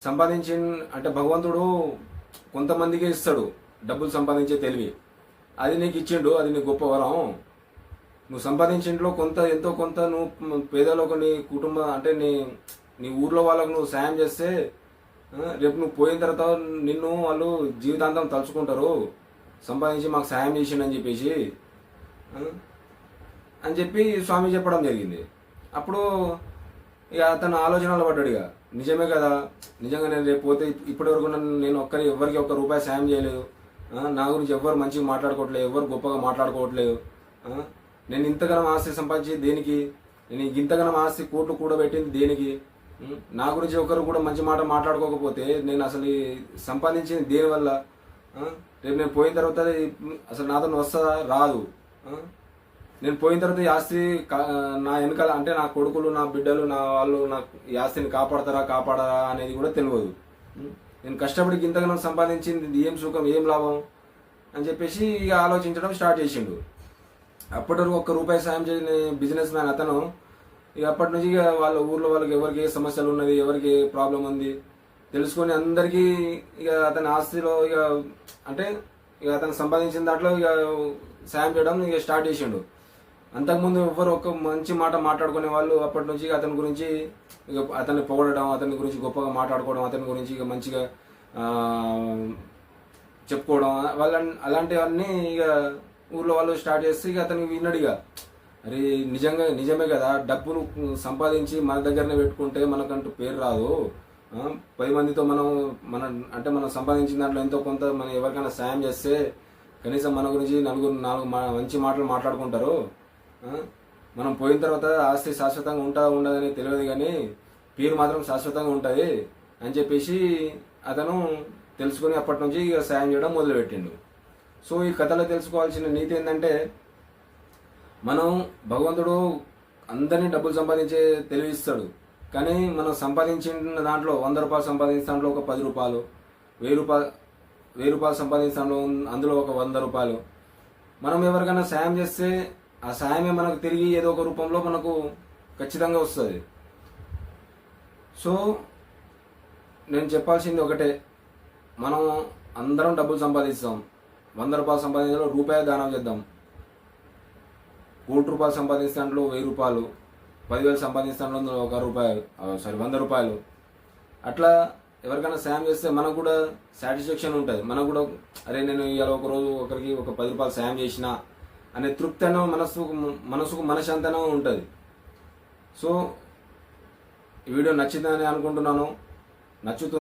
సంపాదించి అంటే భగవంతుడు కొంతమందికే ఇస్తాడు డబ్బులు సంపాదించే తెలివి. అది నీకు ఇచ్చిండు, అది నీ గొప్ప వరం. నువ్వు సంపాదించింట్లో కొంత ఎంతో కొంత నువ్వు పేదలకు నీ కుటుంబం అంటే నీ నీ ఊర్లో వాళ్ళకు నువ్వు సాయం చేస్తే రేపు నువ్వు పోయిన తర్వాత నిన్ను వాళ్ళు జీవితాంతం తలుచుకుంటారు, సంపాదించి మాకు సాయం చేసిండని చెప్పేసి అని చెప్పి స్వామి చెప్పడం జరిగింది. అప్పుడు ఇక అతను ఆలోచనలో పడ్డాడు. ఇక నిజమే కదా, నిజంగా నేను రేపు పోతే ఇప్పటి వరకు నేను ఎవరికి ఒక్క రూపాయి సాయం చేయలేదు, నా గురించి ఎవ్వరు మంచిగా మాట్లాడుకోవట్లేదు, ఎవరు గొప్పగా మాట్లాడుకోవట్లేదు, నేను ఇంతగానం ఆస్తి సంపాదించి దేనికి, నేను ఇంతగానం ఆస్తి కోట్లు కూడబెట్టింది దేనికి, నా గురించి ఒకరు కూడా మంచి మాట మాట్లాడుకోకపోతే నేను అసలు సంపాదించింది దేనివల్ల, రేపు నేను పోయిన తర్వాత అసలు నాతో వస్తుందా రాదు, నేను పోయిన తర్వాత ఈ ఆస్తి నా వెనకాల అంటే నా కొడుకులు నా బిడ్డలు నా వాళ్ళు నా ఈ ఆస్తిని కాపాడరా అనేది కూడా తెలియదు. నేను కష్టపడి ఇంతగానో సంపాదించింది ఏం సుఖం ఏం లాభం అని చెప్పేసి ఇక ఆలోచించడం స్టార్ట్ చేసిండు. అప్పటి వరకు ఒక్క రూపాయి సాయం చేయని బిజినెస్ మ్యాన్ అతను ఇక అప్పటి నుంచి ఇక వాళ్ళ ఊర్లో వాళ్ళకి ఎవరికి ఏ సమస్యలు ఉన్నది, ఎవరికి ఏ ప్రాబ్లం ఉంది తెలుసుకొని అందరికీ ఇక అతని ఆస్తిలో ఇక అంటే ఇక అతను సంపాదించిన దాంట్లో ఇక సాయం చేయడం ఇక స్టార్ట్ చేసిండు. అంతకుముందు ఎవ్వరు ఒక మంచి మాట మాట్లాడుకునే వాళ్ళు అప్పటి నుంచి అతని గురించి ఇక అతన్ని పొగడడం, అతని గురించి గొప్పగా మాట్లాడుకోవడం, అతని గురించి ఇక మంచిగా చెప్పుకోవడం వాళ్ళ అలాంటివన్నీ ఇక ఊర్లో వాళ్ళు స్టార్ట్ చేస్తే ఇక అతనికి విన్నాడు. ఇక అరే నిజమే కదా, డబ్బులు సంపాదించి మన దగ్గరనే పెట్టుకుంటే మనకంటూ పేరు రాదు, 10 మందితో మనం సంపాదించిన దాంట్లో ఎంతో కొంత మనం ఎవరికైనా సాయం చేస్తే కనీసం మన గురించి నాలుగు మంచి మాటలు మాట్లాడుకుంటారు, మనం పోయిన తర్వాత ఆస్తి శాశ్వతంగా ఉండదని తెలియదు కానీ పేరు మాత్రం శాశ్వతంగా ఉంటుంది అని చెప్పేసి అతను తెలుసుకుని అప్పటి నుంచి ఇక సాయం చేయడం మొదలుపెట్టిండు. సో ఈ కథలో తెలుసుకోవాల్సిన నీతి ఏంటంటే, మనం భగవంతుడు అందరినీ డబ్బులు సంపాదించే తెలివిస్తాడు, కానీ మనం సంపాదించిన దాంట్లో 100 రూపాయలు సంపాదించిన దాంట్లో ఒక 10 రూపాయలు, 1000 రూపాయలు సంపాదించిన దాంట్లో అందులో ఒక 100 రూపాయలు మనం ఎవరికైనా సాయం చేస్తే ఆ సాయమే మనకు తిరిగి ఏదో ఒక రూపంలో మనకు ఖచ్చితంగా వస్తుంది. సో నేను చెప్పాల్సింది ఒకటే, మనం అందరం డబ్బులు సంపాదిస్తాం, 100 రూపాయలు సంపాదించడంలో రూపాయి దానం చేద్దాం, 1 కోటి రూపాయలు సంపాదించడంలో 1000 రూపాయలు, 10,000 సంపాదించడంలో 100 రూపాయలు అట్లా ఎవరికైనా సాయం చేస్తే మనకు కూడా సాటిస్ఫాక్షన్ ఉంటుంది. మనకు కూడా అరే నేను ఇవాళ ఒకరోజు ఒకరికి ఒక 10 రూపాయలు సాయం చేసిన అనే తృప్తి అనో మనసుకు మనశాంతనో ఉంటుంది. సో ఈ వీడియో నచ్చిందని అనుకుంటున్నాను. నచ్చుతుంది.